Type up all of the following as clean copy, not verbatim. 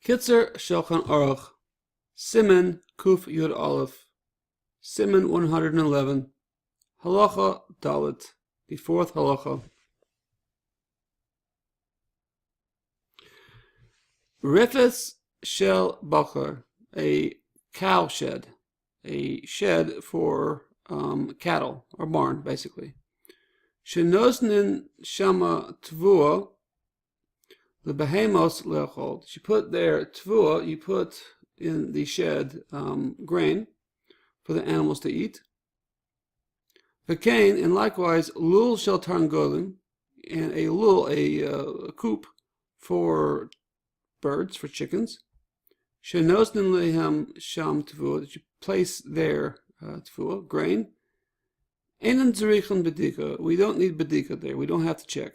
Kitzur Shulchan Aruch, Siman Kuf Yud Aleph, Siman 111, Halacha Dalet, the fourth halacha. Rifus Shel Bakar, a cow shed, a shed for cattle, or barn, basically. Shenosnin Shama Tvua, the behemos lechol. She put there tvua, you put in the shed grain for the animals to eat. V'kein, and likewise lul shel tarngolim, and a lul, a coop for birds, for chickens. Shenosnin lehem sham tvua, that you place there tvua, grain. Enan zerichen bedika, we don't need bedika there, we don't have to check.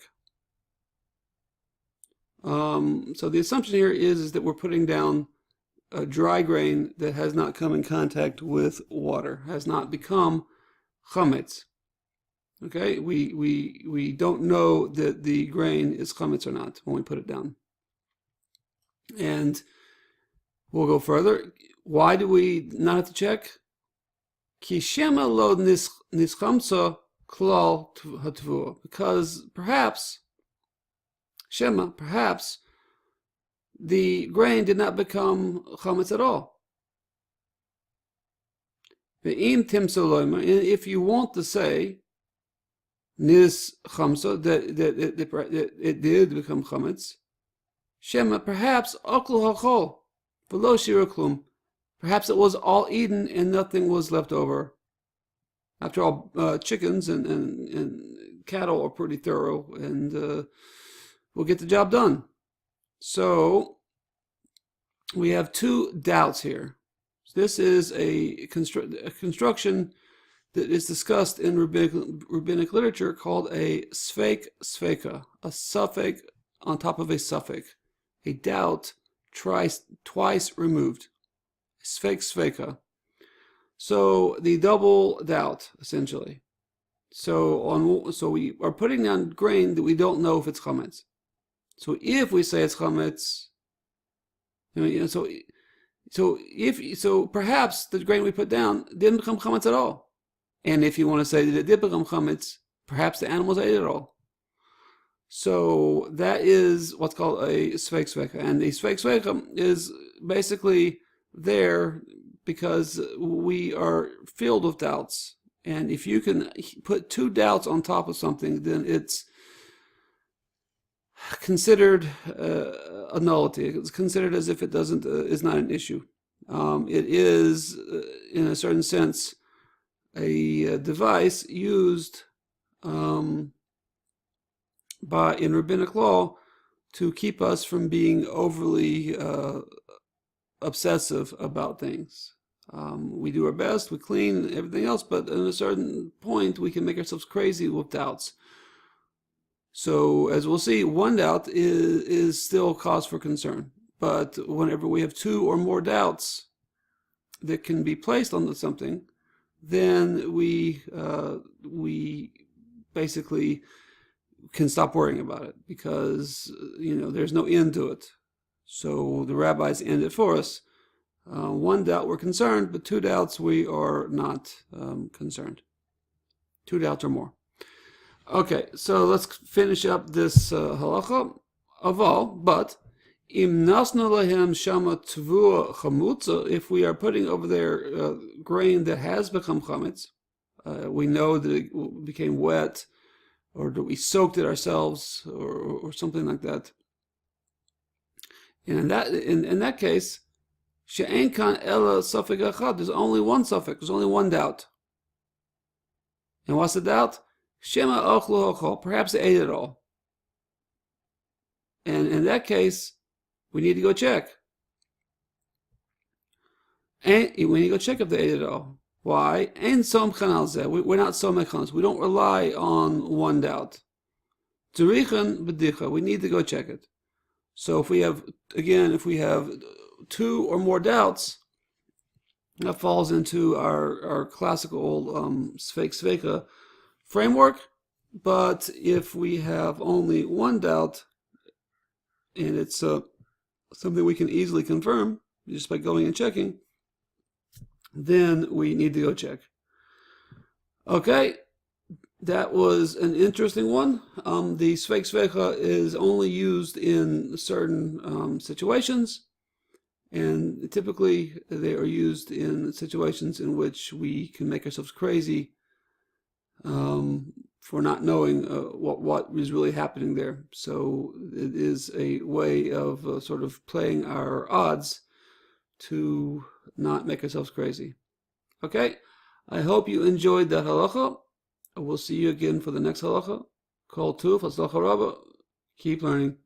So the assumption here is that we're putting down a dry grain that has not come in contact with water, has not become chametz. Okay, we don't know that the grain is chametz or not when we put it down. And we'll go further. Why do we not have to check? Ki shema lo nischamsa klal hatvua, because perhaps the grain did not become chametz at all. And if you want to say nis chamsa, that it did become chametz, shema, perhaps aklu hachol v'lo shira klum, perhaps it was all eaten and nothing was left over. After all, chickens and cattle are pretty thorough, and we'll get the job done. So we have two doubts here. This is a construction that is discussed in rabbinic literature called a sfek sveka, a suffix on top of a suffix, a doubt twice removed, sfek sveka. So the double doubt, essentially. So we are putting down grain that we don't know if it's chametz. So if we say it's chametz, so perhaps the grain we put down didn't become chametz at all. And if you want to say that it did become chametz, perhaps the animals ate it all. So that is what's called a sfek sveka, and the sfek sveka is basically there because we are filled with doubts. And if you can put two doubts on top of something, then it's considered a nullity. It's considered as if it is not an issue. It is, in a certain sense, a device used in rabbinic law to keep us from being overly obsessive about things. We do our best, we clean everything else, but at a certain point we can make ourselves crazy with doubts. So as we'll see, one doubt is still cause for concern. But whenever we have two or more doubts that can be placed on something, then we basically can stop worrying about it, because there's no end to it. So the rabbis end it for us. One doubt we're concerned, but two doubts we are not concerned. Two doubts or more. Okay, so let's finish up this halacha. Aval, but im nasna lahem shama tvua chamutza, if we are putting over there grain that has become chametz, we know that it became wet, or that we soaked it ourselves, or something like that. And in that case, she'ein kan ela suffix echad, there's only one suffix, there's only one doubt. And what's the doubt? Shema ochlu ochol, perhaps they ate it all. And in that case, we need to go check. And we need to go check if they ate it all. Why? Ein somchen al zeh. We're not somchen. We don't rely on one doubt. Zerichen b'dicha. We need to go check it. So if we have two or more doubts, that falls into our classical sfek sveka framework. But if we have only one doubt, and it's something we can easily confirm just by going and checking, then we need to go check. Okay, that was an interesting one. The Sveik Sveicha is only used in certain situations, and typically they are used in situations in which we can make ourselves crazy for not knowing what is really happening there. So it is a way of sort of playing our odds to not make ourselves crazy. Okay, I hope you enjoyed that halacha. We'll see you again for the next halacha. Kol tuv, hatzlacha rabba. Keep learning.